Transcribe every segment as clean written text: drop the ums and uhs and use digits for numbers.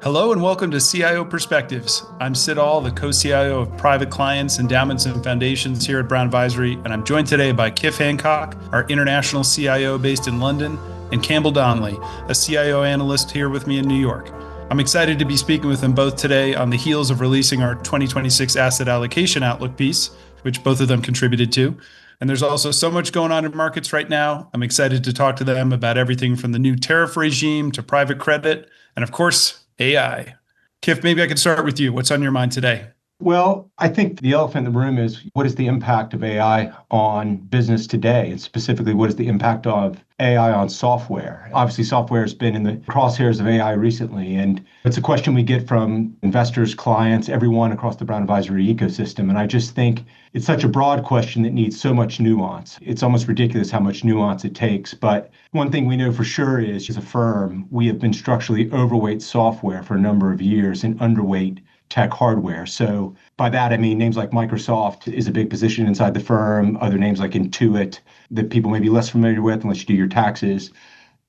Hello and welcome to CIO Perspectives. I'm Sid Ahl, the co-CIO of private clients, endowments, and foundations here at Brown Advisory, and I'm joined today by Kif Hancock, our international CIO based in London, and Campbell Donley, a CIO analyst here with me in New York. I'm excited to be speaking with them both today on the heels of releasing our 2026 asset allocation outlook piece, which both of them contributed to. And there's also so much going on in markets right now. I'm excited to talk to them about everything from the new tariff regime to private credit, and of course, AI. Kif, maybe I could start with you. What's on your mind today? Well, I think the elephant in the room is what is the impact of AI on business today? And specifically, what is the impact of AI on software? Obviously, software has been in the crosshairs of AI recently, and it's a question we get from investors, clients, everyone across the Brown Advisory ecosystem. And I just think it's such a broad question that needs so much nuance. It's almost ridiculous how much nuance it takes. But one thing we know for sure is, as a firm, we have been structurally overweight software for a number of years and underweight tech hardware. So by that, I mean names like Microsoft is a big position inside the firm, other names like Intuit that people may be less familiar with unless you do your taxes.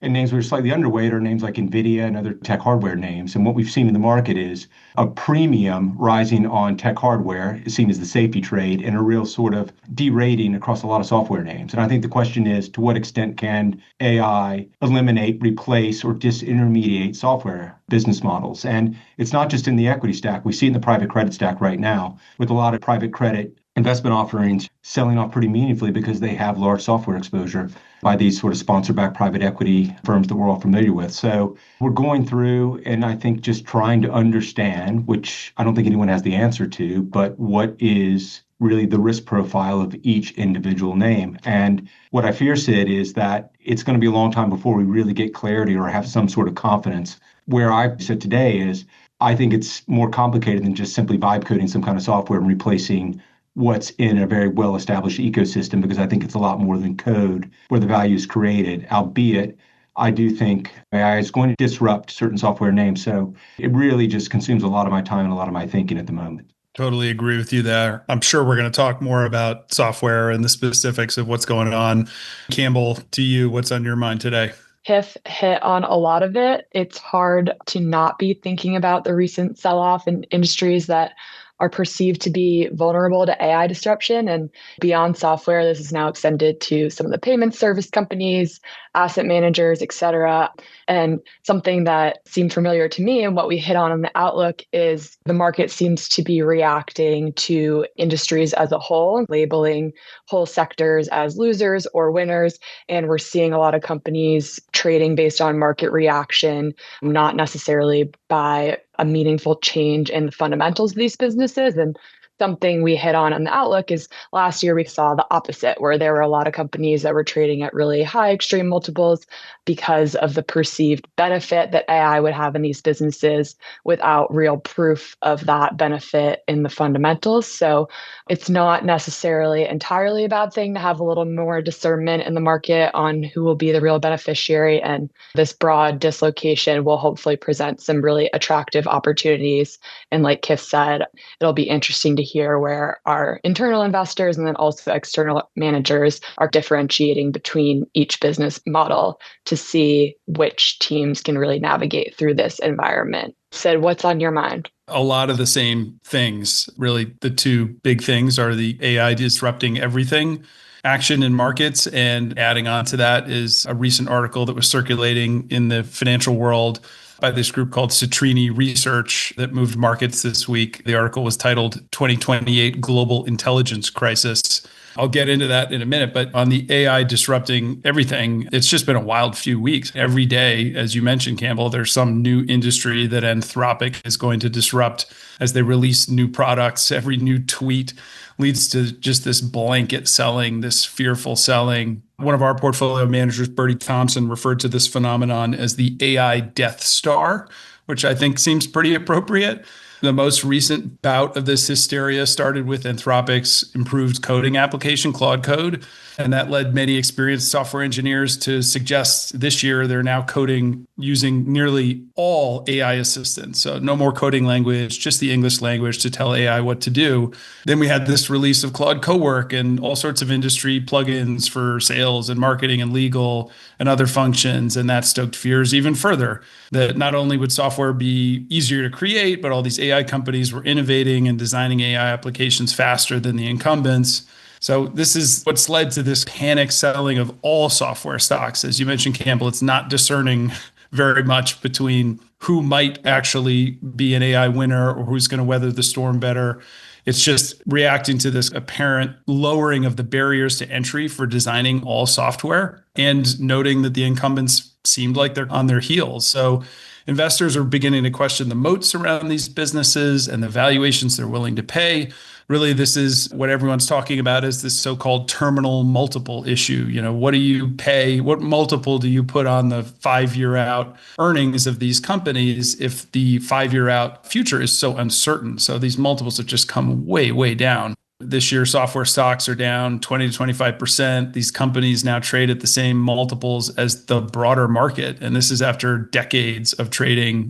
And names we're slightly underweight are names like NVIDIA and other tech hardware names. And what we've seen in the market is a premium rising on tech hardware is seen as the safety trade and a real sort of derating across a lot of software names. And I think the question is, to what extent can AI eliminate, replace, or disintermediate software business models? And it's not just in the equity stack. We see it in the private credit stack right now with a lot of private credit investment offerings selling off pretty meaningfully because they have large software exposure by these sort of sponsor-backed private equity firms that we're all familiar with. So we're going through, and I think just trying to understand, which I don't think anyone has the answer to, but what is really the risk profile of each individual name. And what I fear, Sid, is that it's going to be a long time before we really get clarity or have some sort of confidence. Where I sit today is I think it's more complicated than just simply vibe coding some kind of software and replacing what's in a very well-established ecosystem, because I think it's a lot more than code where the value is created, albeit I do think AI is going to disrupt certain software names. So it really just consumes a lot of my time and a lot of my thinking at the moment. Totally agree with you there. I'm sure we're going to talk more about software and the specifics of what's going on. Campbell, to you, what's on your mind today? Kif hit on a lot of it. It's hard to not be thinking about the recent sell-off in industries that are perceived to be vulnerable to AI disruption. And beyond software, this is now extended to some of the payment service companies, asset managers, et cetera. And something that seemed familiar to me and what we hit on in the outlook is the market seems to be reacting to industries as a whole, labeling whole sectors as losers or winners. And we're seeing a lot of companies trading based on market reaction, not necessarily by a meaningful change in the fundamentals of these businesses. And something we hit on the outlook is last year we saw the opposite, where there were a lot of companies that were trading at really high extreme multiples because of the perceived benefit that AI would have in these businesses without real proof of that benefit in the fundamentals. So it's not necessarily entirely a bad thing to have a little more discernment in the market on who will be the real beneficiary. And this broad dislocation will hopefully present some really attractive opportunities. And like Kif said, it'll be interesting to hear where our internal investors and then also external managers are differentiating between each business model to see which teams can really navigate through this environment. Sid, what's on your mind? A lot of the same things. Really, the two big things are the AI disrupting everything action in markets. And adding on to that is a recent article that was circulating in the financial world by this group called Scrutiny Research that moved markets this week. The article was titled 2028 Global Intelligence Crisis. I'll get into that in a minute, but on the AI disrupting everything, it's just been a wild few weeks. Every day, as you mentioned, Campbell, there's some new industry that Anthropic is going to disrupt as they release new products. Every new tweet leads to just this blanket selling, this fearful selling. One of our portfolio managers, Bertie Thompson, referred to this phenomenon as the AI Death Star, which I think seems pretty appropriate. The most recent bout of this hysteria started with Anthropic's improved coding application, Claude Code, and that led many experienced software engineers to suggest this year they're now coding using nearly all AI assistants. So no more coding language, just the English language to tell AI what to do. Then we had this release of Claude Cowork and all sorts of industry plugins for sales and marketing and legal and other functions. And that stoked fears even further that not only would software be easier to create, but all these AI companies were innovating and designing AI applications faster than the incumbents. So this is what's led to this panic selling of all software stocks. As you mentioned, Campbell, it's not discerning very much between who might actually be an AI winner or who's going to weather the storm better. It's just reacting to this apparent lowering of the barriers to entry for designing all software and noting that the incumbents seemed like they're on their heels. So investors are beginning to question the moats around these businesses and the valuations they're willing to pay. Really, this is what everyone's talking about is this so-called terminal multiple issue. What do you pay? What multiple do you put on the 5-year out earnings of these companies if the 5-year out future is so uncertain? So these multiples have just come way, way down. This year, software stocks are down 20 to 25%. These companies now trade at the same multiples as the broader market. And this is after decades of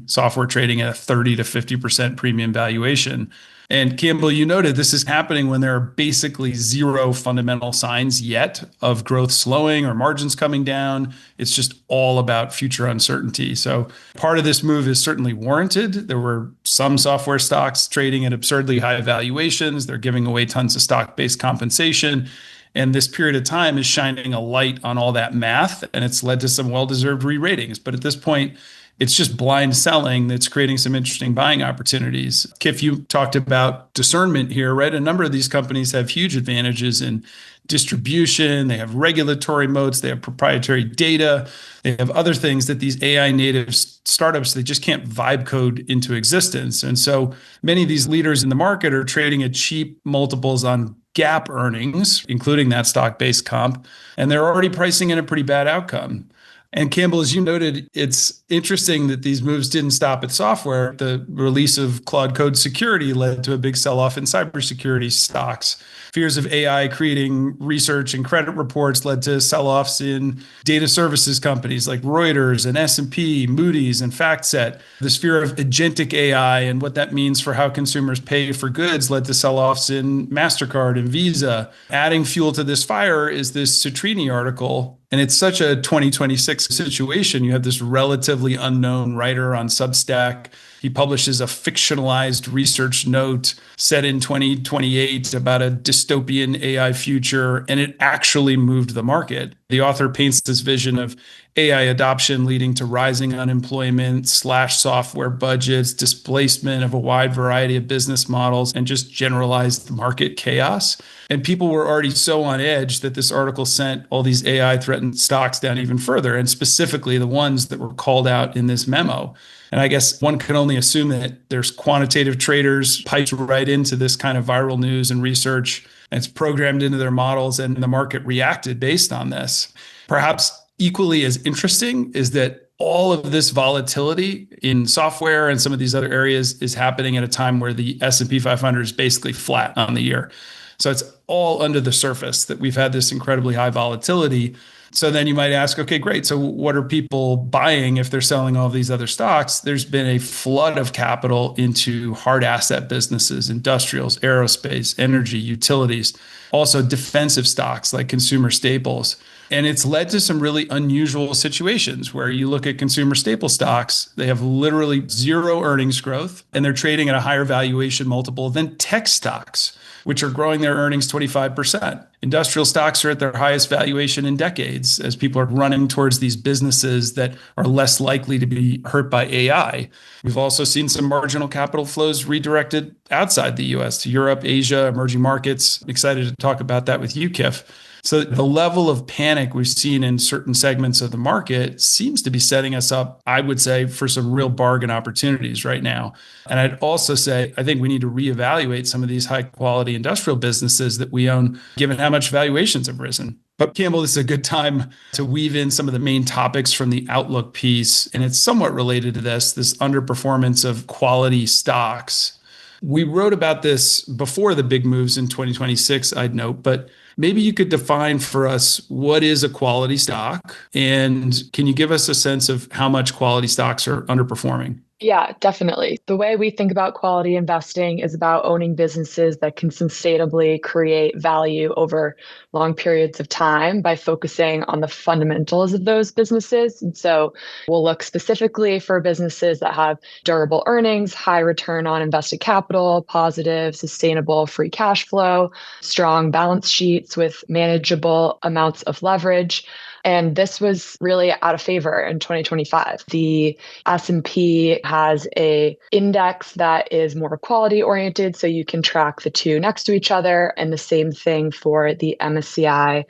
software trading at a 30 to 50% premium valuation. And Campbell, you noted this is happening when there are basically zero fundamental signs yet of growth slowing or margins coming down. It's just all about future uncertainty. So part of this move is certainly warranted. There were some software stocks trading at absurdly high valuations. They're giving away tons of stock-based compensation. And this period of time is shining a light on all that math, and it's led to some well-deserved re-ratings. But at this point, it's just blind selling that's creating some interesting buying opportunities. Kif, you talked about discernment here, right? A number of these companies have huge advantages in distribution. They have regulatory moats. They have proprietary data. They have other things that these AI native startups, they just can't vibe code into existence. And so many of these leaders in the market are trading at cheap multiples on GAAP earnings, including that stock-based comp, and they're already pricing in a pretty bad outcome. And Campbell, as you noted, it's interesting that these moves didn't stop at software. The release of Claude Code Security led to a big sell-off in cybersecurity stocks. Fears of AI creating research and credit reports led to sell-offs in data services companies like Reuters and S&P, Moody's, and FactSet. This fear of agentic AI and what that means for how consumers pay for goods led to sell-offs in MasterCard and Visa. Adding fuel to this fire is this scrutiny article. And it's such a 2026 situation. You have this relatively unknown writer on Substack. He publishes a fictionalized research note set in 2028 about a dystopian AI future, and it actually moved the market. The author paints this vision of AI adoption leading to rising unemployment, software budgets, displacement of a wide variety of business models, and just generalized market chaos. And people were already so on edge that this article sent all these AI-threatened stocks down even further, and specifically the ones that were called out in this memo. And I guess one can only assume that there's quantitative traders piped right into this kind of viral news and research, and it's programmed into their models, and the market reacted based on this. Perhaps equally as interesting is that all of this volatility in software and some of these other areas is happening at a time where the S&P 500 is basically flat on the year. So it's all under the surface that we've had this incredibly high volatility. So then you might ask, okay, great. So what are people buying if they're selling all of these other stocks? There's been a flood of capital into hard asset businesses, industrials, aerospace, energy, utilities, also defensive stocks like consumer staples. And it's led to some really unusual situations where you look at consumer staple stocks, they have literally zero earnings growth, and they're trading at a higher valuation multiple than tech stocks, which are growing their earnings 25%. Industrial stocks are at their highest valuation in decades as people are running towards these businesses that are less likely to be hurt by AI. We've also seen some marginal capital flows redirected outside the US to Europe, Asia, emerging markets. I'm excited to talk about that with you, Kif. So the level of panic we've seen in certain segments of the market seems to be setting us up, I would say, for some real bargain opportunities right now. And I'd also say, I think we need to reevaluate some of these high quality industrial businesses that we own, given how much valuations have risen. But Campbell, this is a good time to weave in some of the main topics from the Outlook piece. And it's somewhat related to this underperformance of quality stocks. We wrote about this before the big moves in 2026, I'd note, but Maybe you could define for us what is a quality stock, and can you give us a sense of how much quality stocks are underperforming? Yeah, definitely. The way we think about quality investing is about owning businesses that can sustainably create value over long periods of time by focusing on the fundamentals of those businesses. And so we'll look specifically for businesses that have durable earnings, high return on invested capital, positive, sustainable free cash flow, strong balance sheets with manageable amounts of leverage. And this was really out of favor in 2025. The S&P has a index that is more quality oriented, so you can track the two next to each other, and the same thing for the MSCI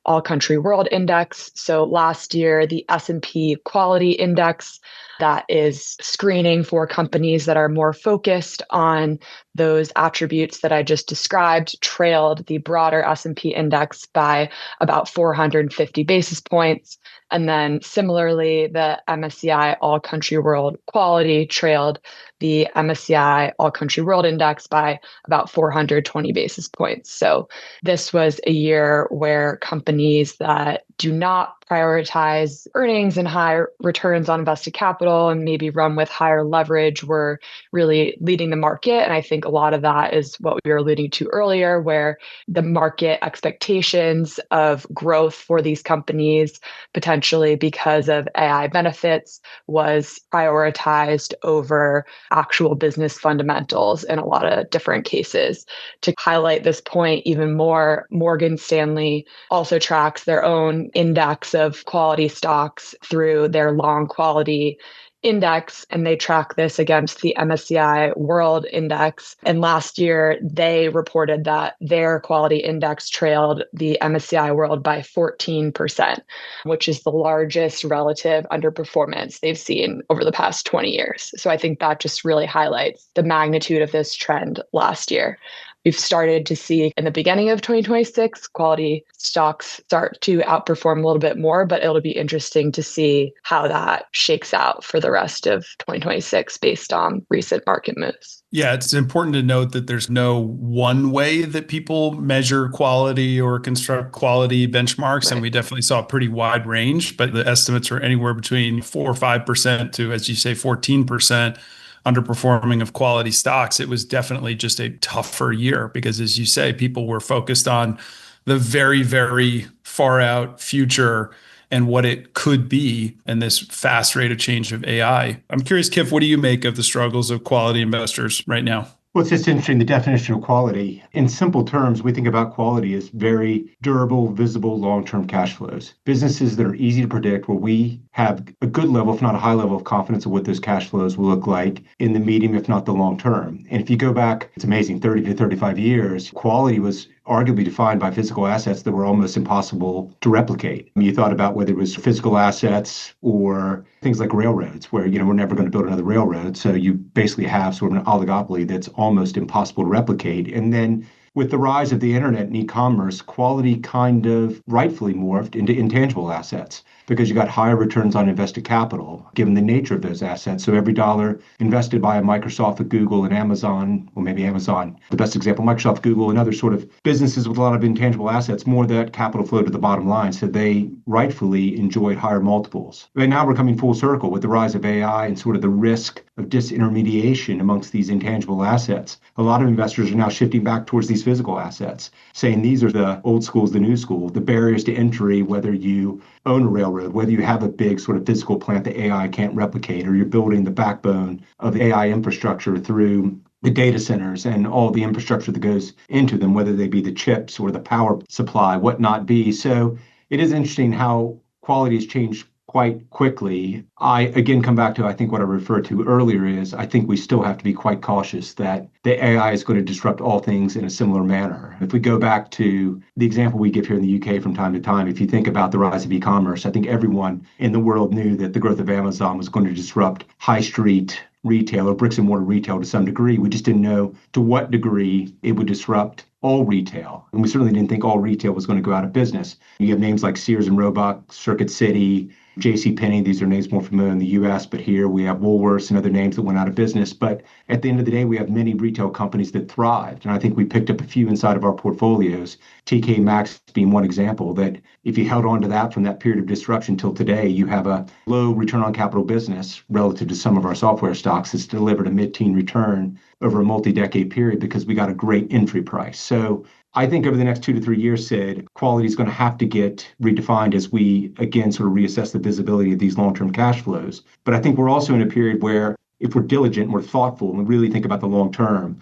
All Country World Index. So last year, the S&P Quality Index that is screening for companies that are more focused on those attributes that I just described trailed the broader S&P index by about 450 basis points. And then similarly, the MSCI All Country World Quality trailed the MSCI All Country World Index by about 420 basis points. So this was a year where companies that do not prioritize earnings and high returns on invested capital and maybe run with higher leverage were really leading the market. And I think a lot of that is what we were alluding to earlier, where the market expectations of growth for these companies, potentially because of AI benefits, was prioritized over actual business fundamentals in a lot of different cases. To highlight this point even more, Morgan Stanley also tracks their own index of quality stocks through their long quality index, and they track this against the MSCI World Index. And last year, they reported that their quality index trailed the MSCI World by 14%, which is the largest relative underperformance they've seen over the past 20 years. So I think that just really highlights the magnitude of this trend last year. We've started to see in the beginning of 2026, quality stocks start to outperform a little bit more, but it'll be interesting to see how that shakes out for the rest of 2026 based on recent market moves. Yeah, it's important to note that there's no one way that people measure quality or construct quality benchmarks. Right. And we definitely saw a pretty wide range, but the estimates are anywhere between 4 or 5% to, as you say, 14% underperforming of quality stocks. It was definitely just a tougher year because, as you say, people were focused on the very, very far out future and what it could be in this fast rate of change of AI. I'm curious, Kif, what do you make of the struggles of quality investors right now? Well, it's just interesting, the definition of quality. In simple terms, we think about quality as very durable, visible, long-term cash flows. Businesses that are easy to predict, where we have a good level, if not a high level of confidence of what those cash flows will look like in the medium, if not the long term. And if you go back, it's amazing, 30 to 35 years, quality was arguably defined by physical assets that were almost impossible to replicate. I mean, you thought about whether it was physical assets or things like railroads, where, we're never going to build another railroad. So you basically have sort of an oligopoly that's almost impossible to replicate. And then with the rise of the internet and e-commerce, quality kind of rightfully morphed into intangible assets because you got higher returns on invested capital, given the nature of those assets. So every dollar invested by a Microsoft, a Google, and Amazon, well, maybe Amazon, the best example, Microsoft, Google, and other sort of businesses with a lot of intangible assets, more of that capital flow to the bottom line. So they rightfully enjoyed higher multiples. But now we're coming full circle with the rise of AI and sort of the risk of disintermediation amongst these intangible assets. A lot of investors are now shifting back towards these physical assets, saying these are the old schools, the new school, the barriers to entry, whether you own a railroad, whether you have a big sort of physical plant that AI can't replicate, or you're building the backbone of AI infrastructure through the data centers and all the infrastructure that goes into them, whether they be the chips or the power supply, what not be. So it is interesting how quality has changed quite quickly. I again come back to, I think what I referred to earlier is I think we still have to be quite cautious that the AI is going to disrupt all things in a similar manner. If we go back to the example we give here in the UK from time to time, if you think about the rise of e-commerce, I think everyone in the world knew that the growth of Amazon was going to disrupt high street retail or bricks and mortar retail to some degree. We just didn't know to what degree it would disrupt all retail. And we certainly didn't think all retail was going to go out of business. You have names like Sears and Roebuck, Circuit City, JCPenney. These are names more familiar in the US, but here we have Woolworths and other names that went out of business. But at the end of the day, we have many retail companies that thrived. And I think we picked up a few inside of our portfolios, TK Maxx being one example, that if you held on to that from that period of disruption till today, you have a low return on capital business relative to some of our software stocks that's delivered a mid-teen return over a multi-decade period because we got a great entry price. So I think over the next 2 to 3 years, Sid, quality is going to have to get redefined as we, again, sort of reassess the visibility of these long-term cash flows. But I think we're also in a period where if we're diligent, and we're thoughtful, and we really think about the long term,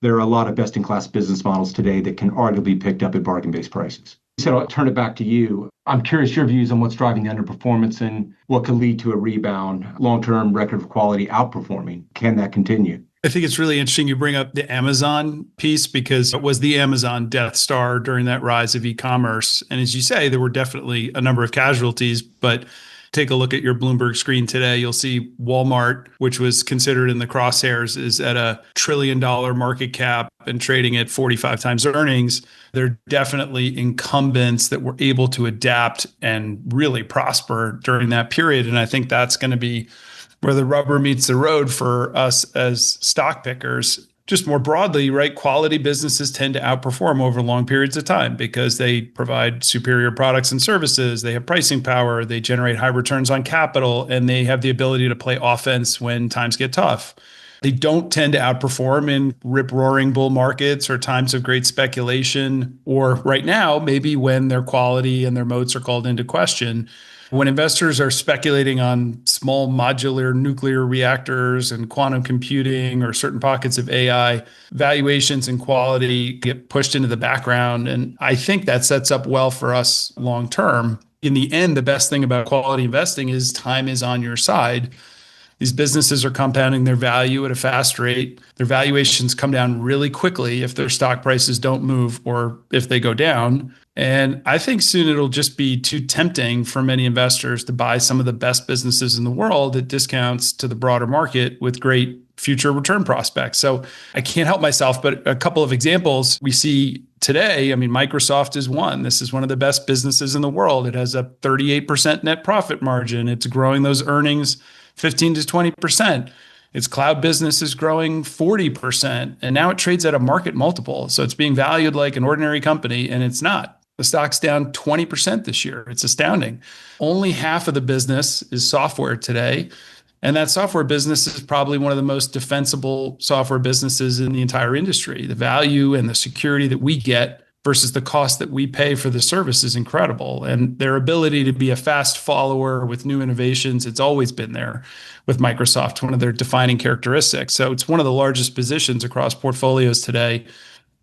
there are a lot of best-in-class business models today that can arguably be picked up at bargain-based prices. So I'll turn it back to you. I'm curious your views on what's driving the underperformance and what could lead to a rebound, long-term record of quality outperforming. Can that continue? I think it's really interesting you bring up the Amazon piece because it was the Amazon Death Star during that rise of e-commerce. And as you say, there were definitely a number of casualties, but take a look at your Bloomberg screen today. You'll see Walmart, which was considered in the crosshairs, is at $1 trillion market cap and trading at 45 times earnings. They're definitely incumbents that were able to adapt and really prosper during that period. And I think that's going to be where the rubber meets the road for us as stock pickers. Just more broadly, right? Quality businesses tend to outperform over long periods of time because they provide superior products and services. They have pricing power. They generate high returns on capital, and they have the ability to play offense when times get tough. They don't tend to outperform in rip-roaring bull markets or times of great speculation, or right now, maybe when their quality and their moats are called into question. When investors are speculating on small modular nuclear reactors and quantum computing or certain pockets of AI, valuations and quality get pushed into the background. And I think that sets up well for us long term. In the end, the best thing about quality investing is time is on your side. These businesses are compounding their value at a fast rate. Their valuations come down really quickly if their stock prices don't move or if they go down. And I think soon it'll just be too tempting for many investors to buy some of the best businesses in the world at discounts to the broader market with great future return prospects. So I can't help myself, but a couple of examples we see today. I mean, Microsoft is one. This is one of the best businesses in the world. It has a 38% net profit margin. It's growing those earnings 15 to 20%. Its cloud business is growing 40%. And now it trades at a market multiple. So it's being valued like an ordinary company, and it's not. The stock's down 20% this year. It's astounding. Only half of the business is software today. And that software business is probably one of the most defensible software businesses in the entire industry. The value and the security that we get versus the cost that we pay for the service is incredible. And their ability to be a fast follower with new innovations, it's always been there with Microsoft, one of their defining characteristics. So it's one of the largest positions across portfolios today.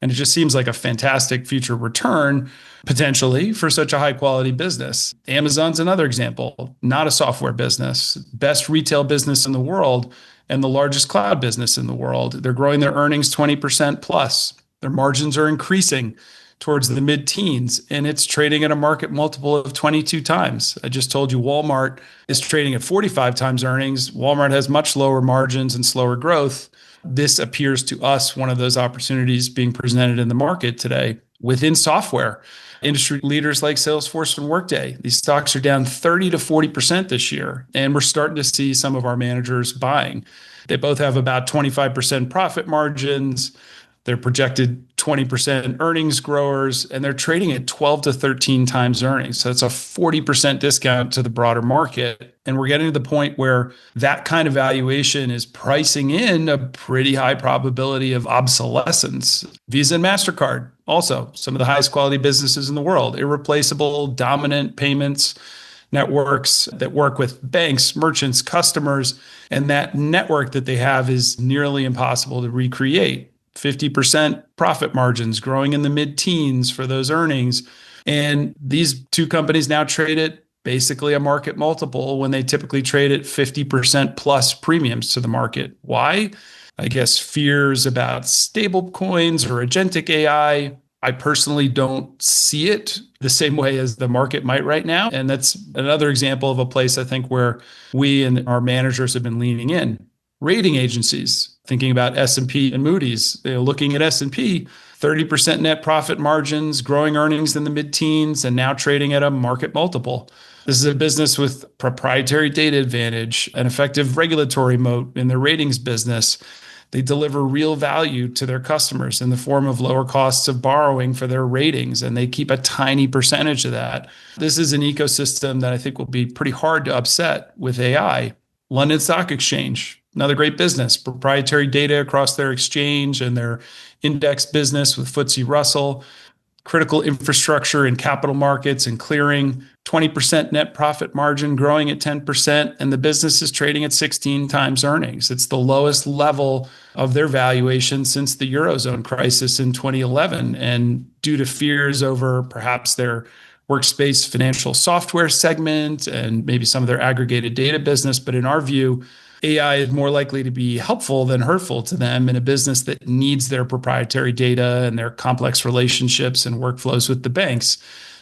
And it just seems like a fantastic future return, potentially, for such a high quality business. Amazon's another example, not a software business, best retail business in the world, and the largest cloud business in the world. They're growing their earnings 20% plus. Their margins are increasing towards the mid-teens, and it's trading at a market multiple of 22 times. I just told you Walmart is trading at 45 times earnings. Walmart has much lower margins and slower growth. This appears to us one of those opportunities being presented in the market today within software. Industry leaders like Salesforce and Workday, these stocks are down 30 to 40% this year, and we're starting to see some of our managers buying. They both have about 25% profit margins. They're projected 20% earnings growers, and they're trading at 12 to 13 times earnings. So it's a 40% discount to the broader market. And we're getting to the point where that kind of valuation is pricing in a pretty high probability of obsolescence. Visa and MasterCard, also some of the highest quality businesses in the world, irreplaceable, dominant payments networks that work with banks, merchants, customers, and that network that they have is nearly impossible to recreate. 50% profit margins growing in the mid-teens for those earnings. And these two companies now trade at basically a market multiple when they typically trade at 50% plus premiums to the market. Why? I guess fears about stable coins or agentic AI. I personally don't see it the same way as the market might right now. And that's another example of a place I think where we and our managers have been leaning in. Rating agencies, thinking about S&P and Moody's, looking at S&P, 30% net profit margins, growing earnings in the mid-teens, and now trading at a market multiple. This is a business with proprietary data advantage, an effective regulatory moat in their ratings business. They deliver real value to their customers in the form of lower costs of borrowing for their ratings, and they keep a tiny percentage of that. This is an ecosystem that I think will be pretty hard to upset with AI. London Stock Exchange, another great business, proprietary data across their exchange and their index business with FTSE Russell, critical infrastructure in capital markets and clearing, 20% net profit margin growing at 10%, and the business is trading at 16 times earnings. It's the lowest level of their valuation since the Eurozone crisis in 2011. And due to fears over perhaps their workspace financial software segment and maybe some of their aggregated data business, but in our view, AI is more likely to be helpful than hurtful to them in a business that needs their proprietary data and their complex relationships and workflows with the banks.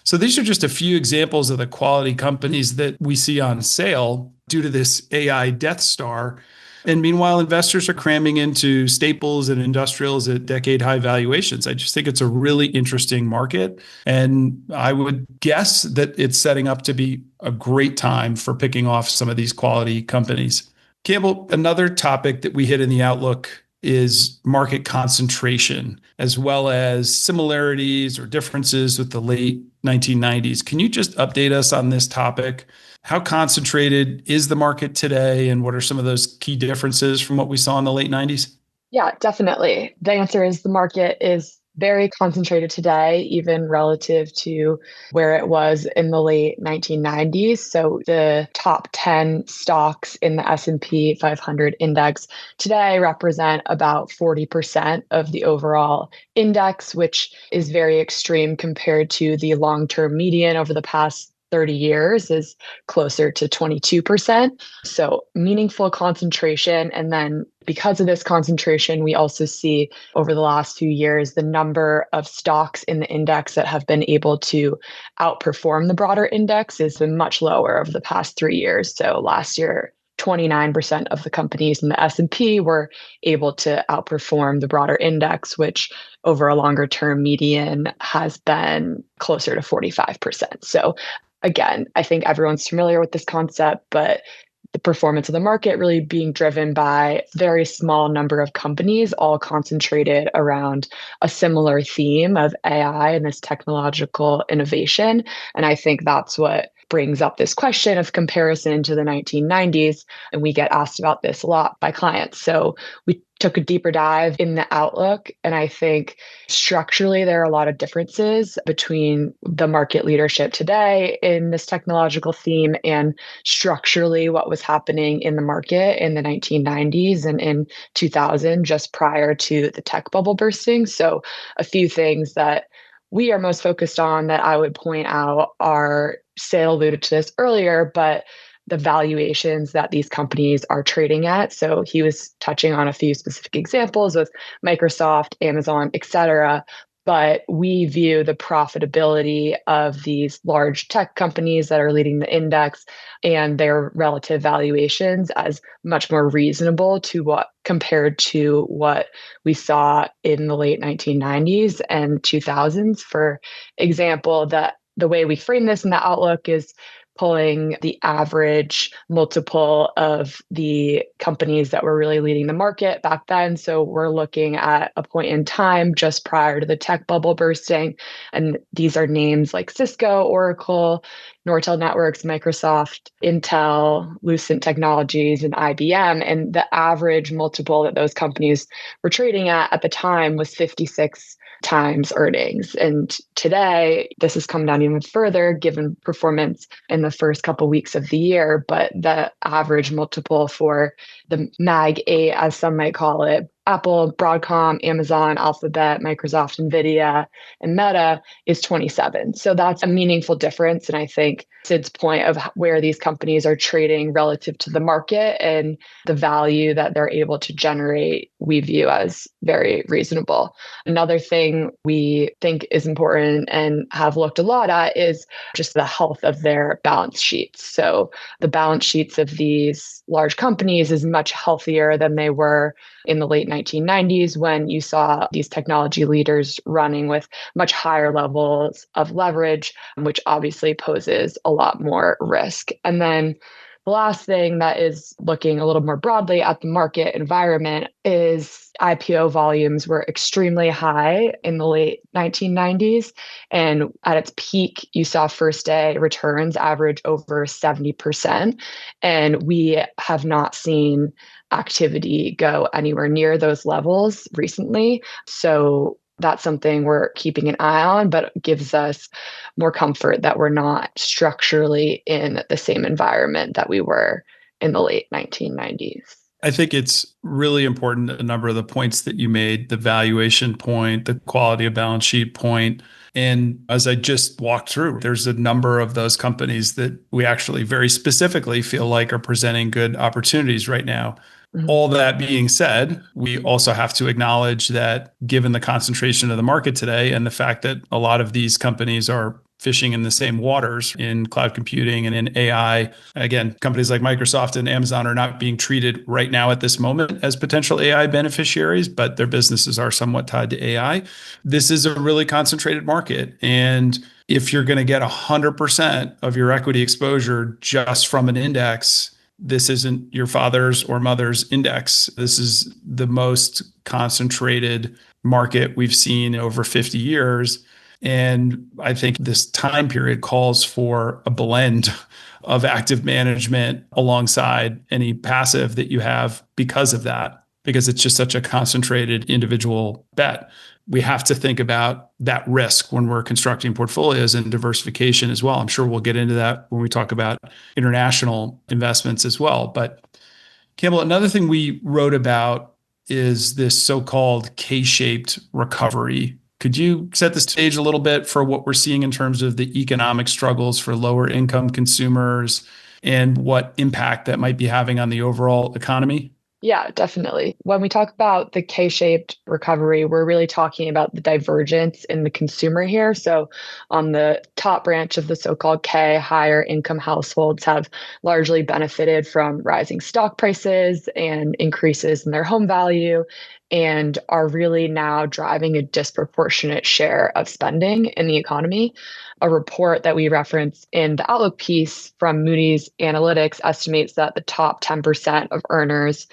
So these are just a few examples of the quality companies that we see on sale due to this AI Death Star. And meanwhile, investors are cramming into staples and industrials at decade high valuations. I just think it's a really interesting market. And I would guess that it's setting up to be a great time for picking off some of these quality companies. Campbell, another topic that we hit in the outlook is market concentration, as well as similarities or differences with the late 1990s. Can you just update us on this topic? How concentrated is the market today, and what are some of those key differences from what we saw in the late 90s? Yeah, definitely. The answer is the market is very concentrated today, even relative to where it was in the late 1990s. So the top 10 stocks in the S&P 500 index today represent about 40% of the overall index, which is very extreme compared to the long-term median over the past 30 years is closer to 22%. So meaningful concentration. And then because of this concentration, we also see over the last few years, the number of stocks in the index that have been able to outperform the broader index has been much lower over the past 3 years. So last year, 29% of the companies in the S&P were able to outperform the broader index, which over a longer term median has been closer to 45%. So again, I think everyone's familiar with this concept, but the performance of the market really being driven by a very small number of companies, all concentrated around a similar theme of AI and this technological innovation. And I think that's what brings up this question of comparison to the 1990s. And we get asked about this a lot by clients. So we took a deeper dive in the outlook. And I think structurally, there are a lot of differences between the market leadership today in this technological theme and structurally what was happening in the market in the 1990s and in 2000, just prior to the tech bubble bursting. So a few things that we are most focused on that I would point out are, Sid alluded to this earlier, but the valuations that these companies are trading at. So he was touching on a few specific examples with Microsoft, Amazon, et cetera. But we view the profitability of these large tech companies that are leading the index and their relative valuations as much more reasonable to what compared to what we saw in the late 1990s and 2000s. For example, that the way we frame this in the outlook is pulling the average multiple of the companies that were really leading the market back then. So we're looking at a point in time just prior to the tech bubble bursting. And these are names like Cisco, Oracle, Nortel Networks, Microsoft, Intel, Lucent Technologies, and IBM. And the average multiple that those companies were trading at the time was 56 times earnings. And today, this has come down even further given performance in the first couple of weeks of the year. But the average multiple for the Mag 8, as some might call it, Apple, Broadcom, Amazon, Alphabet, Microsoft, NVIDIA, and Meta is 27. So that's a meaningful difference. And I think Sid's point of where these companies are trading relative to the market and the value that they're able to generate we view as very reasonable. Another thing we think is important and have looked a lot at is just the health of their balance sheets. So the balance sheets of these large companies is much healthier than they were in the late 1990s when you saw these technology leaders running with much higher levels of leverage, which obviously poses a lot more risk. And then the last thing that is looking a little more broadly at the market environment is IPO volumes were extremely high in the late 1990s. And at its peak, you saw first day returns average over 70%. And we have not seen activity go anywhere near those levels recently. So that's something we're keeping an eye on, but gives us more comfort that we're not structurally in the same environment that we were in the late 1990s. I think it's really important, a number of the points that you made, the valuation point, the quality of balance sheet point. And as I just walked through, there's a number of those companies that we actually very specifically feel like are presenting good opportunities right now. All that being said, we also have to acknowledge that given the concentration of the market today and the fact that a lot of these companies are fishing in the same waters in cloud computing and in AI, again, companies like Microsoft and Amazon are not being treated right now at this moment as potential AI beneficiaries, but their businesses are somewhat tied to AI. This is a really concentrated market. And if you're going to get 100% of your equity exposure just from an index, this isn't your father's or mother's index. This is the most concentrated market we've seen in over 50 years. And I think this time period calls for a blend of active management alongside any passive that you have because of that, because it's just such a concentrated individual bet. We have to think about that risk when we're constructing portfolios and diversification as well. I'm sure we'll get into that when we talk about international investments as well. But Campbell, another thing we wrote about is this so-called K-shaped recovery. Could you set the stage a little bit for what we're seeing in terms of the economic struggles for lower income consumers and what impact that might be having on the overall economy? Yeah, definitely. When we talk about the K-shaped recovery, we're really talking about the divergence in the consumer here. So on the top branch of the so-called K, higher income households have largely benefited from rising stock prices and increases in their home value and are really now driving a disproportionate share of spending in the economy. A report that we reference in the Outlook piece from Moody's Analytics estimates that the top 10% of earners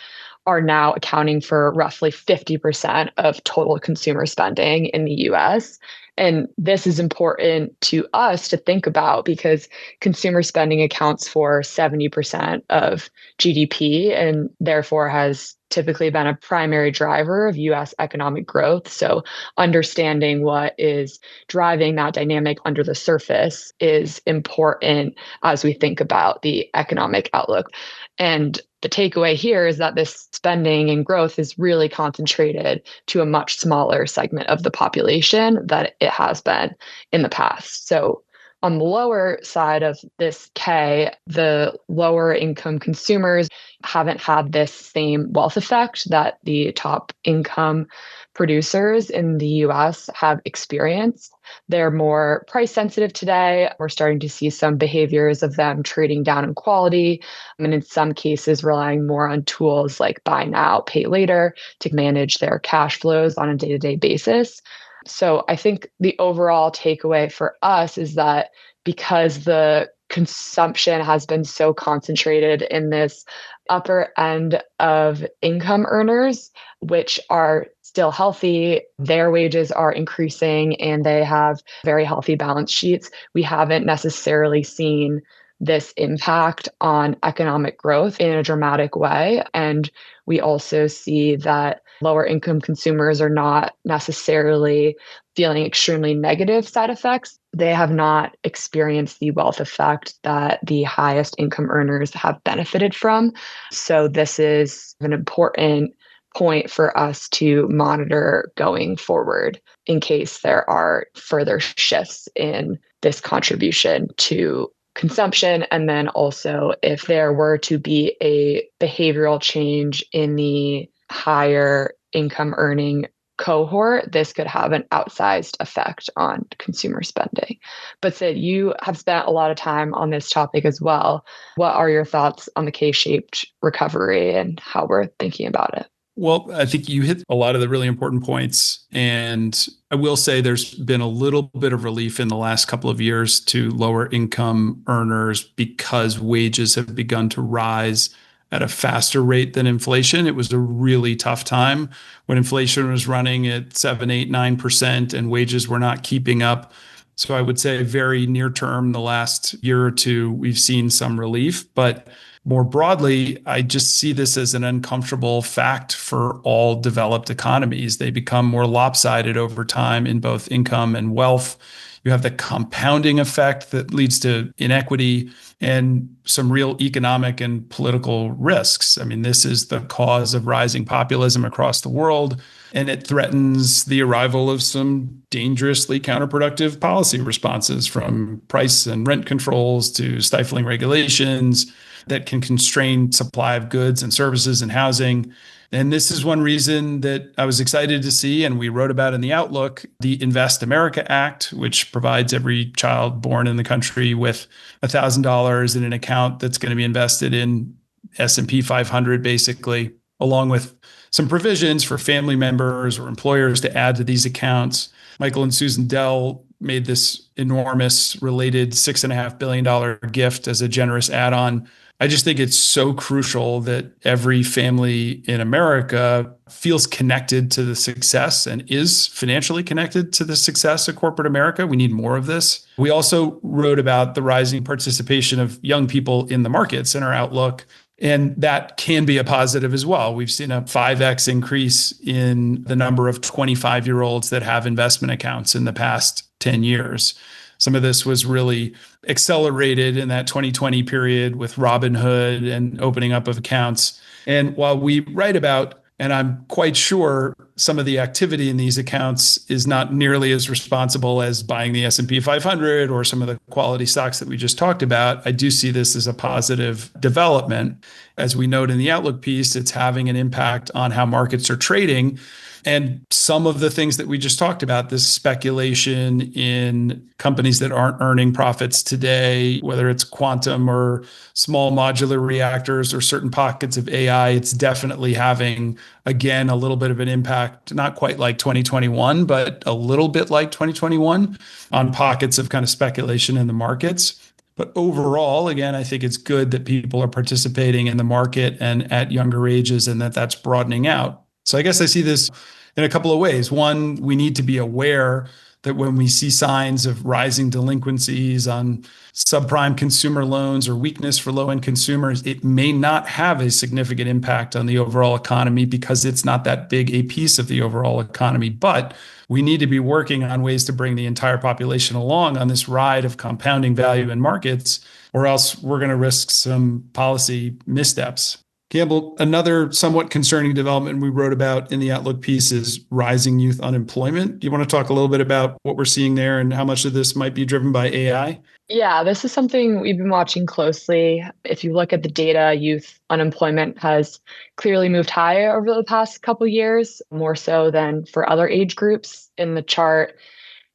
are now accounting for roughly 50% of total consumer spending in the US. And this is important to us to think about because consumer spending accounts for 70% of GDP and therefore has typically been a primary driver of US economic growth. So understanding what is driving that dynamic under the surface is important as we think about the economic outlook. And the takeaway here is that this spending and growth is really concentrated to a much smaller segment of the population than it has been in the past. So on the lower side of this K, the lower income consumers haven't had this same wealth effect that the top income producers in the US have experienced. They're more price sensitive today. We're starting to see some behaviors of them trading down in quality, and in some cases relying more on tools like buy now, pay later to manage their cash flows on a day-to-day basis. So I think the overall takeaway for us is that because the consumption has been so concentrated in this upper end of income earners, which are still healthy, their wages are increasing and they have very healthy balance sheets. We haven't necessarily seen this impact on economic growth in a dramatic way. And we also see that lower income consumers are not necessarily feeling extremely negative side effects. They have not experienced the wealth effect that the highest income earners have benefited from. So this is an important point for us to monitor going forward in case there are further shifts in this contribution to consumption. And then also if there were to be a behavioral change in the higher income earning cohort, this could have an outsized effect on consumer spending. But Sid, you have spent a lot of time on this topic as well. What are your thoughts on the K-shaped recovery and how we're thinking about it? Well, I think you hit a lot of the really important points. And I will say there's been a little bit of relief in the last couple of years to lower income earners because wages have begun to rise at a faster rate than inflation. It was a really tough time when inflation was running at 7, 8, 9% and wages were not keeping up. So I would say very near term, the last year or two, we've seen some relief. But more broadly, I just see this as an uncomfortable fact for all developed economies. They become more lopsided over time in both income and wealth. You have the compounding effect that leads to inequity and some real economic and political risks. I mean, this is the cause of rising populism across the world, and it threatens the arrival of some dangerously counterproductive policy responses, from price and rent controls to stifling regulations that can constrain supply of goods and services and housing. And this is one reason that I was excited to see, and we wrote about in the Outlook, the Invest America Act, which provides every child born in the country with $1,000 in an account that's going to be invested in S&P 500, basically, along with some provisions for family members or employers to add to these accounts. Michael and Susan Dell made this enormous related $6.5 billion gift as a generous add-on. I just think it's so crucial that every family in America feels connected to the success and is financially connected to the success of corporate America. We need more of this. We also wrote about the rising participation of young people in the markets in our Outlook, and that can be a positive as well. We've seen a 5x increase in the number of 25-year-olds that have investment accounts in the past 10 years. Some of this was really accelerated in that 2020 period with Robinhood and opening up of accounts. And while we write about, and I'm quite sure some of the activity in these accounts is not nearly as responsible as buying the S&P 500 or some of the quality stocks that we just talked about, I do see this as a positive development. As we note in the Outlook piece, it's having an impact on how markets are trading. And some of the things that we just talked about, this speculation in companies that aren't earning profits today, whether it's quantum or small modular reactors or certain pockets of AI, it's definitely having, again, a little bit of an impact, not quite like 2021, but a little bit like 2021 on pockets of kind of speculation in the markets. But overall, again, I think it's good that people are participating in the market and at younger ages, and that that's broadening out. So I guess I see this in a couple of ways. One, we need to be aware that when we see signs of rising delinquencies on subprime consumer loans or weakness for low-end consumers, it may not have a significant impact on the overall economy because it's not that big a piece of the overall economy. But we need to be working on ways to bring the entire population along on this ride of compounding value in markets, or else we're going to risk some policy missteps. Campbell, another somewhat concerning development we wrote about in the Outlook piece is rising youth unemployment. Do you want to talk a little bit about what we're seeing there and how much of this might be driven by AI? Yeah, this is something we've been watching closely. If you look at the data, youth unemployment has clearly moved higher over the past couple of years, more so than for other age groups. In the chart,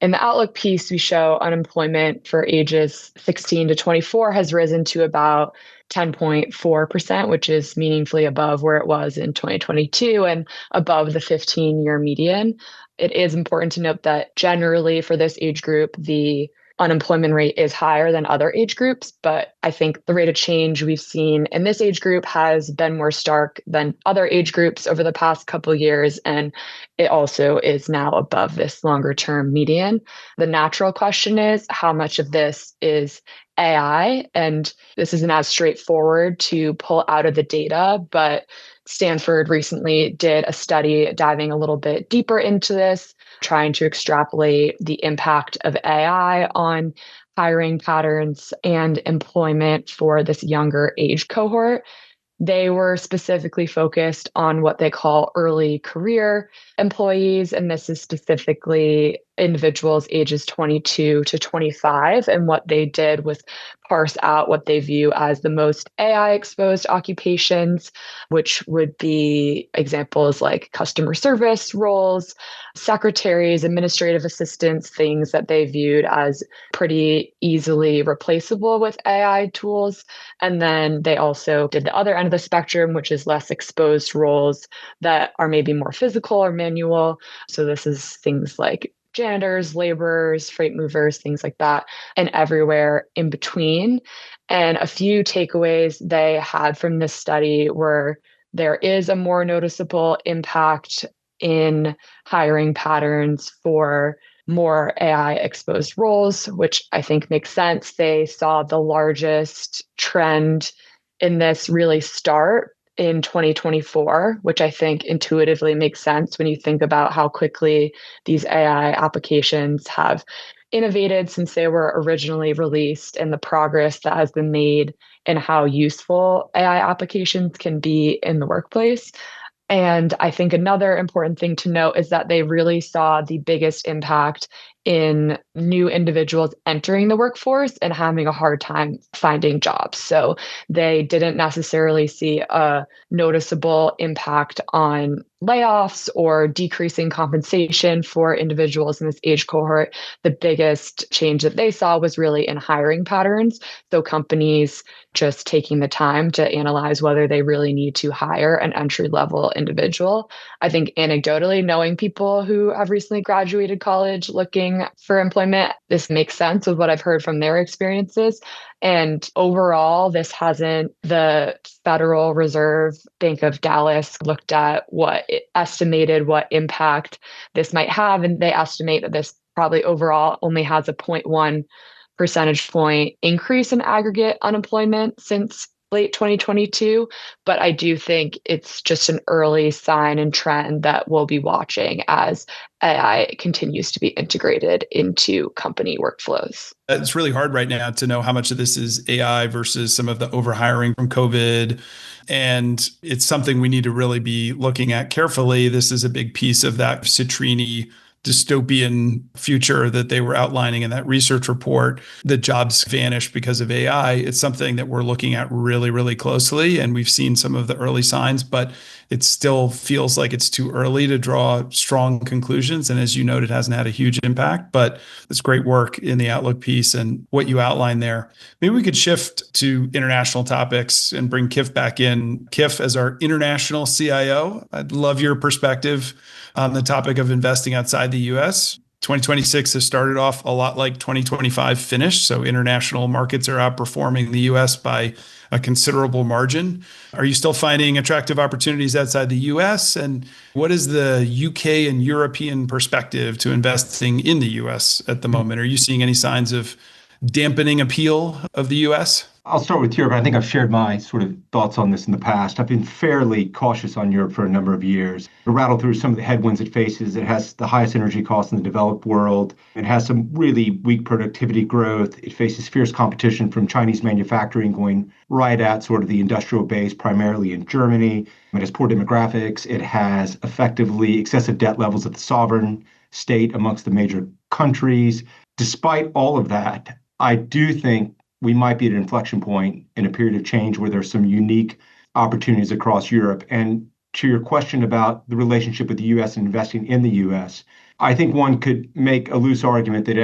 in the Outlook piece, we show unemployment for ages 16 to 24 has risen to about 10.4%, which is meaningfully above where it was in 2022 and above the 15-year median. It is important to note that generally for this age group, the unemployment rate is higher than other age groups, but I think the rate of change we've seen in this age group has been more stark than other age groups over the past couple of years, and it also is now above this longer term median. The natural question is how much of this is AI, and this isn't as straightforward to pull out of the data, but Stanford recently did a study diving a little bit deeper into this, trying to extrapolate the impact of AI on hiring patterns and employment for this younger age cohort. They were specifically focused on what they call early career employees, and this is specifically individuals ages 22 to 25. And what they did was parse out what they view as the most AI exposed occupations, which would be examples like customer service roles, secretaries, administrative assistants, things that they viewed as pretty easily replaceable with AI tools. And then they also did the other end of the spectrum, which is less exposed roles that are maybe more physical or manual. So this is things like janitors, laborers, freight movers, things like that, and everywhere in between. And a few takeaways they had from this study were there is a more noticeable impact in hiring patterns for more AI exposed roles, which I think makes sense. They saw the largest trend in this really start in 2024, which I think intuitively makes sense when you think about how quickly these AI applications have innovated since they were originally released and the progress that has been made in how useful AI applications can be in the workplace. And I think another important thing to note is that they really saw the biggest impact in new individuals entering the workforce and having a hard time finding jobs. So they didn't necessarily see a noticeable impact on layoffs or decreasing compensation for individuals in this age cohort. The biggest change that they saw was really in hiring patterns. So companies just taking the time to analyze whether they really need to hire an entry-level individual. I think anecdotally, knowing people who have recently graduated college looking for employment, this makes sense with what I've heard from their experiences. And overall, the Federal Reserve Bank of Dallas looked at what it estimated what impact this might have. And they estimate that this probably overall only has a zero point 0.1 percentage point increase in aggregate unemployment since late 2022. But I do think it's just an early sign and trend that we'll be watching as AI continues to be integrated into company workflows. It's really hard right now to know how much of this is AI versus some of the overhiring from COVID. And it's something we need to really be looking at carefully. This is a big piece of that scrutiny dystopian future that they were outlining in that research report, that jobs vanish because of AI. It's something that we're looking at really, really closely. And we've seen some of the early signs, but it still feels like it's too early to draw strong conclusions. And as you noted, it hasn't had a huge impact, but it's great work in the Outlook piece and what you outlined there. Maybe we could shift to international topics and bring Kif back in. Kif, as our international CIO, I'd love your perspective on the topic of investing outside the US. 2026 has started off a lot like 2025 finished. So international markets are outperforming the US by a considerable margin. Are you still finding attractive opportunities outside the US? And what is the UK and European perspective to investing in the US at the moment? Are you seeing any signs of dampening appeal of the US? I'll start with Europe. I think I've shared my sort of thoughts on this in the past. I've been fairly cautious on Europe for a number of years. To rattle through some of the headwinds it faces, it has the highest energy costs in the developed world. It has some really weak productivity growth. It faces fierce competition from Chinese manufacturing going right at sort of the industrial base, primarily in Germany. It has poor demographics. It has effectively excessive debt levels at the sovereign state amongst the major countries. Despite all of that, I do think we might be at an inflection point in a period of change where there's some unique opportunities across Europe. And to your question about the relationship with the US and investing in the US, I think one could make a loose argument that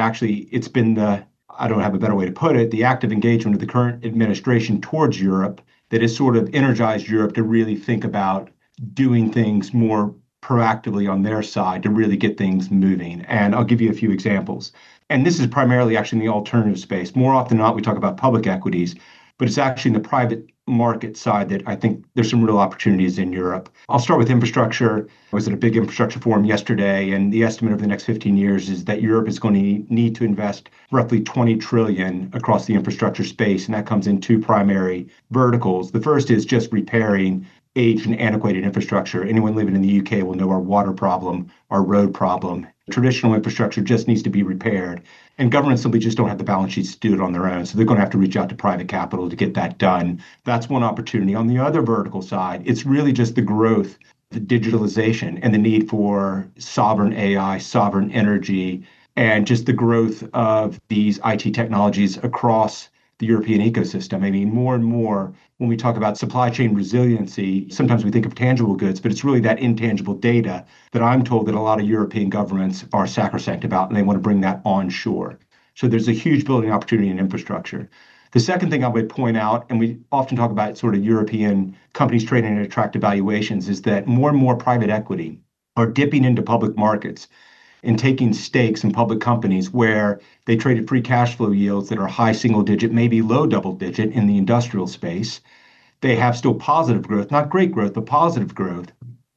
it's been I don't have a better way to put it, the active engagement of the current administration towards Europe that has sort of energized Europe to really think about doing things more proactively on their side to really get things moving. And I'll give you a few examples. And this is primarily actually in the alternative space. More often than not, we talk about public equities, but it's actually in the private market side that I think there's some real opportunities in Europe. I'll start with infrastructure. I was at a big infrastructure forum yesterday, and the estimate over the next 15 years is that Europe is going to need to invest roughly 20 trillion across the infrastructure space, and that comes in two primary verticals. The first is just repairing aged and antiquated infrastructure. Anyone living in the UK will know our water problem, our road problem. Traditional infrastructure just needs to be repaired. And governments simply just don't have the balance sheets to do it on their own. So they're going to have to reach out to private capital to get that done. That's one opportunity. On the other vertical side, it's really just the growth, the digitalization, and the need for sovereign AI, sovereign energy, and just the growth of these IT technologies across the European ecosystem. I mean, more and more, when we talk about supply chain resiliency, sometimes we think of tangible goods, but it's really that intangible data that I'm told that a lot of European governments are sacrosanct about, and they want to bring that onshore. So there's a huge building opportunity in infrastructure. The second thing I would point out, and we often talk about sort of European companies trading at attractive valuations, is that more and more private equity are dipping into public markets and taking stakes in public companies where they traded free cash flow yields that are high single digit, maybe low double digit in the industrial space. They have still positive growth, not great growth, but positive growth,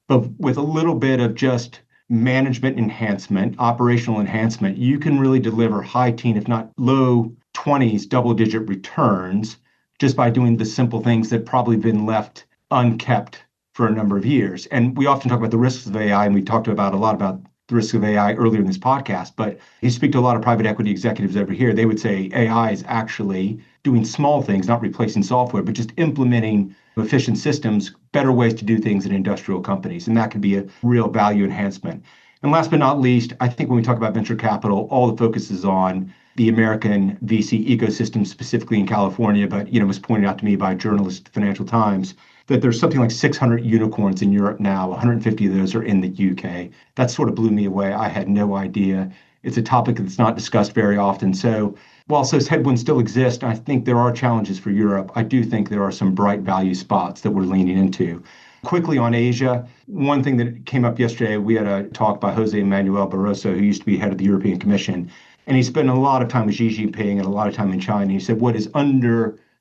but with a little bit of just management enhancement, operational enhancement, you can really deliver high teen, if not low 20s, double digit returns just by doing the simple things that probably been left unkept for a number of years. And we often talk about the risks of AI, and we talked about a lot about the risk of AI earlier in this podcast, but you speak to a lot of private equity executives over here, they would say AI is actually doing small things, not replacing software, but just implementing efficient systems, better ways to do things in industrial companies. And that could be a real value enhancement. And last but not least, I think when we talk about venture capital, all the focus is on the American VC ecosystem, specifically in California, but it was pointed out to me by a journalist at the Financial Times that there's something like 600 unicorns in Europe now. 150 of those are in the UK. That sort of blew me away. I had no idea. It's a topic that's not discussed very often. So while those headwinds still exist, I think there are challenges for Europe. I do think there are some bright value spots that we're leaning into. Quickly on Asia, one thing that came up yesterday, we had a talk by Jose Manuel Barroso, who used to be head of the European Commission, and he spent a lot of time with Xi Jinping and a lot of time in China. He said what is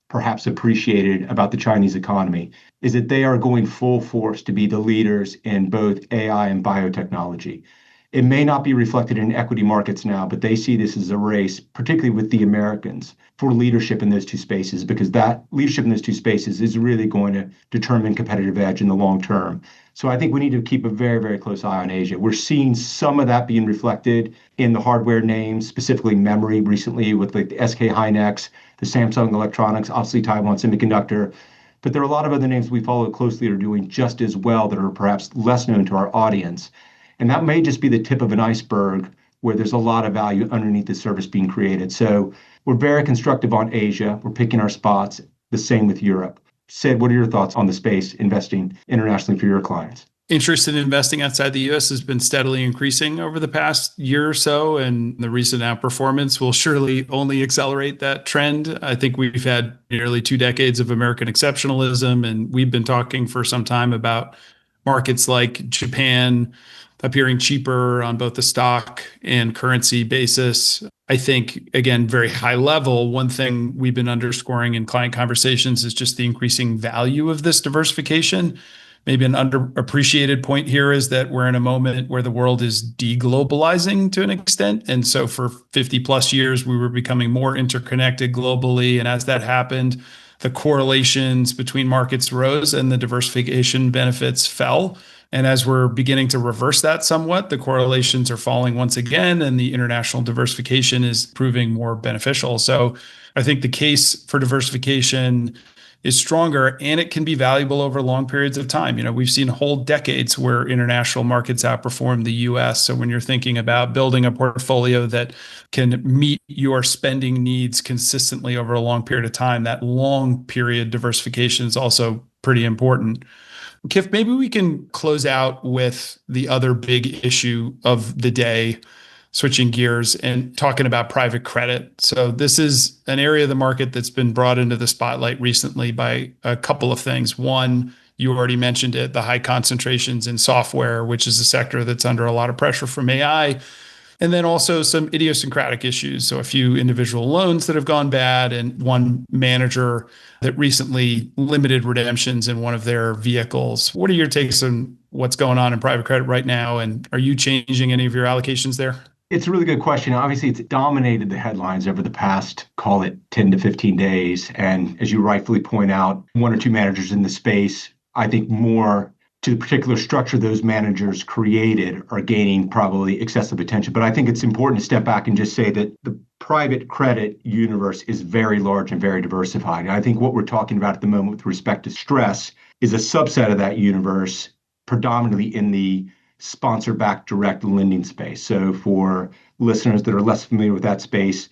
perhaps appreciated about the Chinese economy is that they are going full force to be the leaders in both AI and biotechnology. It may not be reflected in equity markets now, but they see this as a race, particularly with the Americans, for leadership in those two spaces, because that leadership in those two spaces is really going to determine competitive edge in the long term. So I think we need to keep a very, very close eye on Asia. We're seeing some of that being reflected in the hardware names, specifically memory recently with like the SK Hynix, the Samsung Electronics, obviously Taiwan Semiconductor. But there are a lot of other names we follow closely that are doing just as well that are perhaps less known to our audience. And that may just be the tip of an iceberg where there's a lot of value underneath the surface being created. So we're very constructive on Asia. We're picking our spots. The same with Europe. Sid, what are your thoughts on the space investing internationally for your clients? Interest in investing outside the US has been steadily increasing over the past year or so, and the recent outperformance will surely only accelerate that trend. I think we've had nearly 2 decades of American exceptionalism, and we've been talking for some time about markets like Japan appearing cheaper on both the stock and currency basis. I think, again, very high level, one thing we've been underscoring in client conversations is just the increasing value of this diversification. Maybe an underappreciated point here is that we're in a moment where the world is deglobalizing to an extent. And so for 50 plus years, we were becoming more interconnected globally. And as that happened, the correlations between markets rose and the diversification benefits fell. And as we're beginning to reverse that somewhat, the correlations are falling once again, and the international diversification is proving more beneficial. So I think the case for diversification is stronger, and it can be valuable over long periods of time. We've seen whole decades where international markets outperform the US. So when you're thinking about building a portfolio that can meet your spending needs consistently over a long period of time, that long period diversification is also pretty important. Kif, maybe we can close out with the other big issue of the day, switching gears and talking about private credit. So this is an area of the market that's been brought into the spotlight recently by a couple of things. One, you already mentioned it, the high concentrations in software, which is a sector that's under a lot of pressure from AI. And then also some idiosyncratic issues. So a few individual loans that have gone bad, and one manager that recently limited redemptions in one of their vehicles. What are your takes on what's going on in private credit right now? And are you changing any of your allocations there? It's a really good question. Obviously, it's dominated the headlines over the past, call it 10 to 15 days. And as you rightfully point out, one or two managers in the space, I think more to the particular structure those managers created, are gaining probably excessive attention. But I think it's important to step back and just say that the private credit universe is very large and very diversified. And I think what we're talking about at the moment with respect to stress is a subset of that universe, predominantly in the sponsor-backed direct lending space. So for listeners that are less familiar with that space,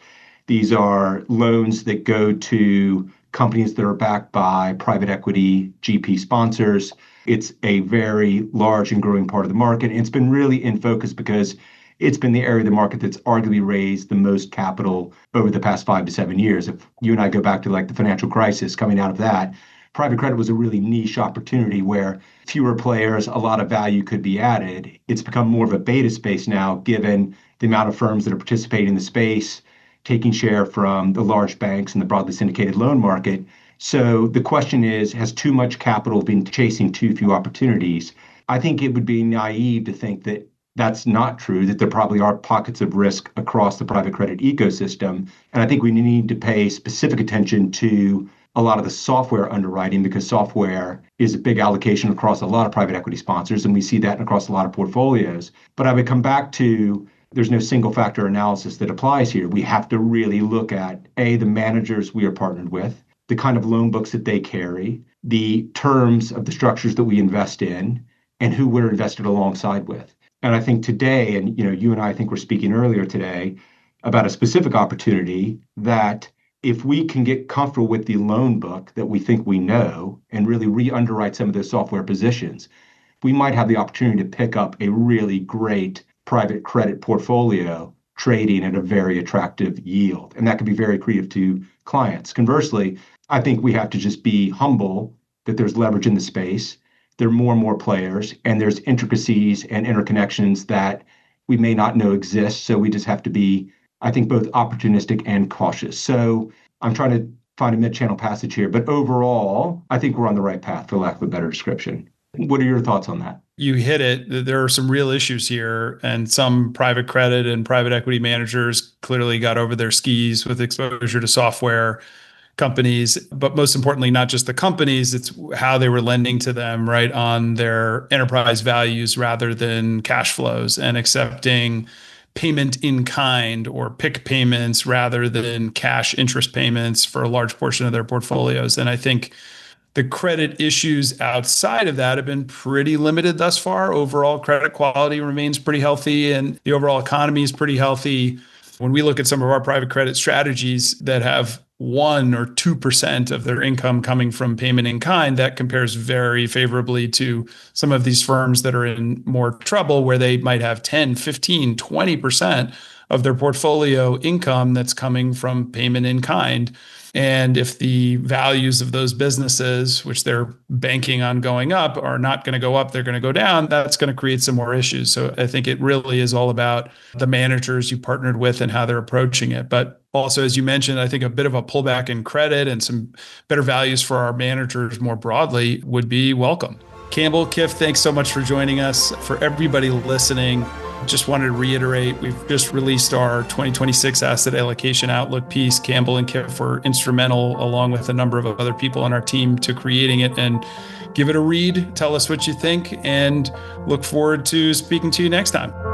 these are loans that go to companies that are backed by private equity GP sponsors. It's a very large and growing part of the market. And it's been really in focus because it's been the area of the market that's arguably raised the most capital over the past 5 to 7 years. If you and I go back to like the financial crisis coming out of that, private credit was a really niche opportunity where fewer players, a lot of value could be added. It's become more of a beta space now, given the amount of firms that are participating in the space, taking share from the large banks and the broadly syndicated loan market. So the question is, has too much capital been chasing too few opportunities? I think it would be naive to think that that's not true, that there probably are pockets of risk across the private credit ecosystem. And I think we need to pay specific attention to a lot of the software underwriting, because software is a big allocation across a lot of private equity sponsors, and we see that across a lot of portfolios. But I would come back to, there's no single factor analysis that applies here. We have to really look at, A, the managers we are partnered with, the kind of loan books that they carry, the terms of the structures that we invest in, and who we're invested alongside with. And I think today, and you and I think we're speaking earlier today about a specific opportunity that if we can get comfortable with the loan book that we think we know and really re-underwrite some of those software positions, we might have the opportunity to pick up a really great private credit portfolio trading at a very attractive yield. And that could be very accretive to clients. Conversely, I think we have to just be humble that there's leverage in the space. There are more and more players, and there's intricacies and interconnections that we may not know exist. So we just have to be, I think, both opportunistic and cautious. So I'm trying to find a mid-channel passage here, but overall, I think we're on the right path, for lack of a better description. What are your thoughts on that? You hit it. There are some real issues here, and some private credit and private equity managers clearly got over their skis with exposure to software companies, but most importantly, not just the companies, it's how they were lending to them, right, on their enterprise values rather than cash flows, and accepting payment in kind or PIK payments rather than cash interest payments for a large portion of their portfolios. And I think the credit issues outside of that have been pretty limited thus far. Overall credit quality remains pretty healthy, and the overall economy is pretty healthy. When we look at some of our private credit strategies that have 1 or 2% of their income coming from payment in kind, that compares very favorably to some of these firms that are in more trouble, where they might have 10, 15, 20% of their portfolio income that's coming from payment in kind. And if the values of those businesses, which they're banking on going up, are not going to go up, they're going to go down, that's going to create some more issues. So I think it really is all about the managers you partnered with and how they're approaching it. But also, as you mentioned, I think a bit of a pullback in credit and some better values for our managers more broadly would be welcome. Campbell, Kif, thanks so much for joining us. For everybody listening, just wanted to reiterate, we've just released our 2026 asset allocation outlook piece. Campbell and Kif were instrumental, along with a number of other people on our team, to creating it. And give it a read. Tell us what you think, and look forward to speaking to you next time.